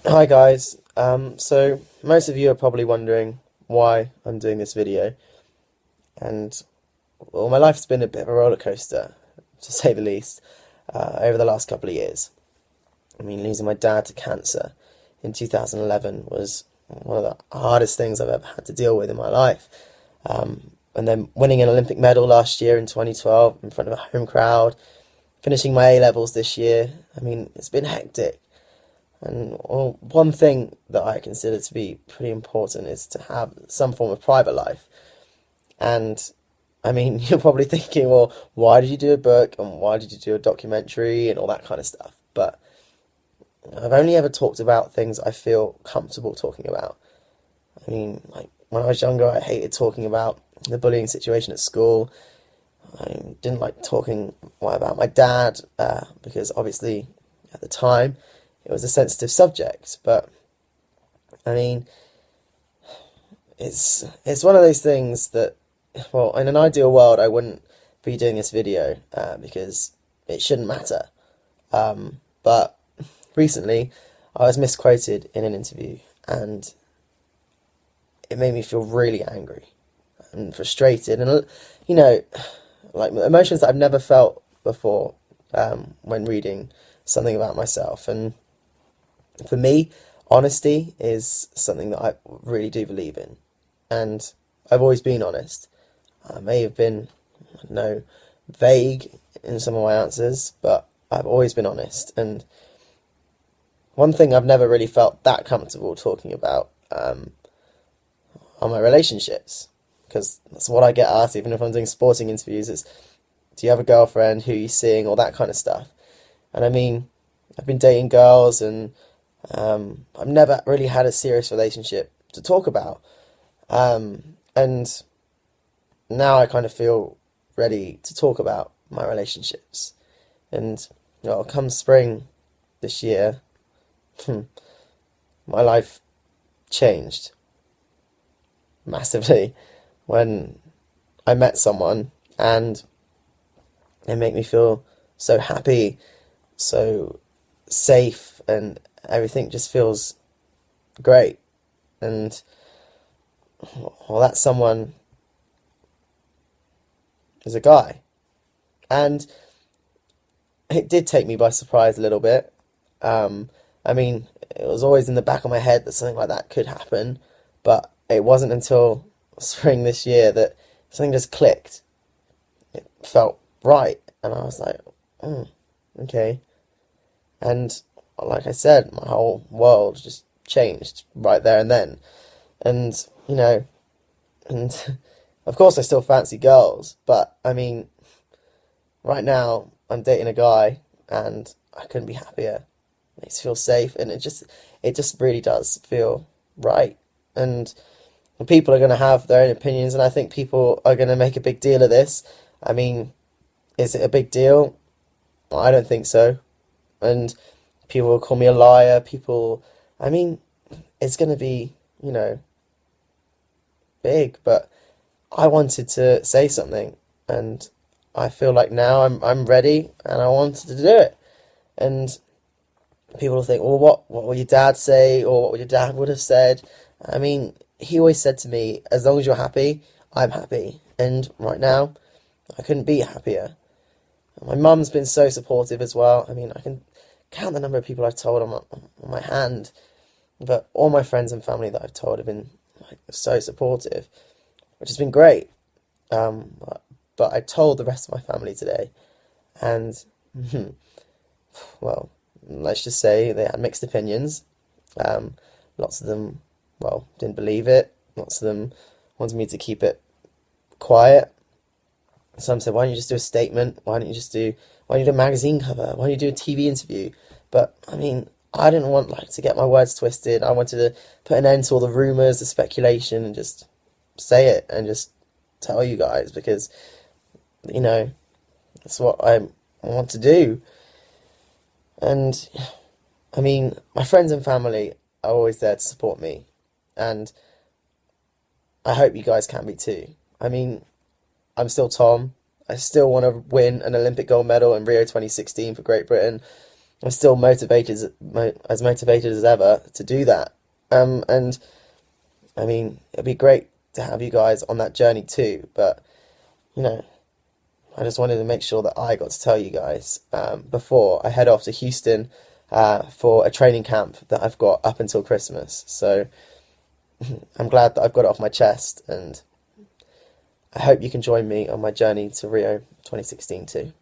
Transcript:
Hi guys, so most of you are probably wondering why I'm doing this video, and well, my life's been a bit of a roller coaster, to say the least, over the last couple of years. I mean, losing my dad to cancer in 2011 was one of the hardest things I've ever had to deal with in my life. And then winning an Olympic medal last year in 2012 in front of a home crowd, finishing my A-levels this year, I mean, it's been hectic. And well, one thing that I consider to be pretty important is to have some form of private life. And I mean, you're probably thinking, well, why did you do a book and why did you do a documentary and all that kind of stuff? But I've only ever talked about things I feel comfortable talking about. I mean, like when I was younger, I hated talking about the bullying situation at school. I didn't like talking about my dad because obviously at the time it was a sensitive subject. But I mean, it's one of those things that, well, in an ideal world, I wouldn't be doing this video because it shouldn't matter. But recently, I was misquoted in an interview, and it made me feel really angry and frustrated, and like emotions that I've never felt before when reading something about myself. And for me, honesty is something that I really do believe in, and I've always been honest. I may have been, I don't know, vague in some of my answers, but I've always been honest. And one thing I've never really felt that comfortable talking about are my relationships, because that's what I get asked, even if I'm doing sporting interviews, is, do you have a girlfriend, who are you seeing, all that kind of stuff. And I mean, I've been dating girls, and I've never really had a serious relationship to talk about. And now I kind of feel ready to talk about my relationships. And well, come spring this year, my life changed massively when I met someone, and it made me feel so happy, so safe, and everything just feels great. And well, that someone is a guy. And it did take me by surprise a little bit. I mean, it was always in the back of my head that something like that could happen, but it wasn't until spring this year that something just clicked. It felt right, and I was like, okay. And like I said, my whole world just changed right there and then. And, and of course I still fancy girls, but I mean, right now I'm dating a guy, and I couldn't be happier. It makes me feel safe, and it just really does feel right. And people are going to have their own opinions, and I think people are going to make a big deal of this. I mean, is it a big deal? I don't think so. And people will call me a liar. I mean, it's going to be, big, but I wanted to say something, and I feel like now I'm ready, and I wanted to do it. And people will think, well, what will your dad say, or what would your dad would have said? I mean, he always said to me, as long as you're happy, I'm happy. And right now, I couldn't be happier. My mum's been so supportive as well. I mean, I can count the number of people I've told on my hand, but all my friends and family that I've told have been like so supportive, which has been great. But I told the rest of my family today, and well, let's just say they had mixed opinions. Lots of them, well, didn't believe it. Lots of them wanted me to keep it quiet. Some said, why don't you just do a statement? Why don't you do a magazine cover? Why don't you do a TV interview? But I mean, I didn't want to get my words twisted. I wanted to put an end to all the rumors, the speculation, and just say it and just tell you guys, because that's what I want to do. And I mean, my friends and family are always there to support me, and I hope you guys can be too. I mean, I'm still Tom. I still want to win an Olympic gold medal in Rio 2016 for Great Britain. I'm still as motivated as ever to do that. And I mean, it'd be great to have you guys on that journey too, but you know, I just wanted to make sure that I got to tell you guys before I head off to Houston for a training camp that I've got up until Christmas. So I'm glad that I've got it off my chest, and I hope you can join me on my journey to Rio 2016 too.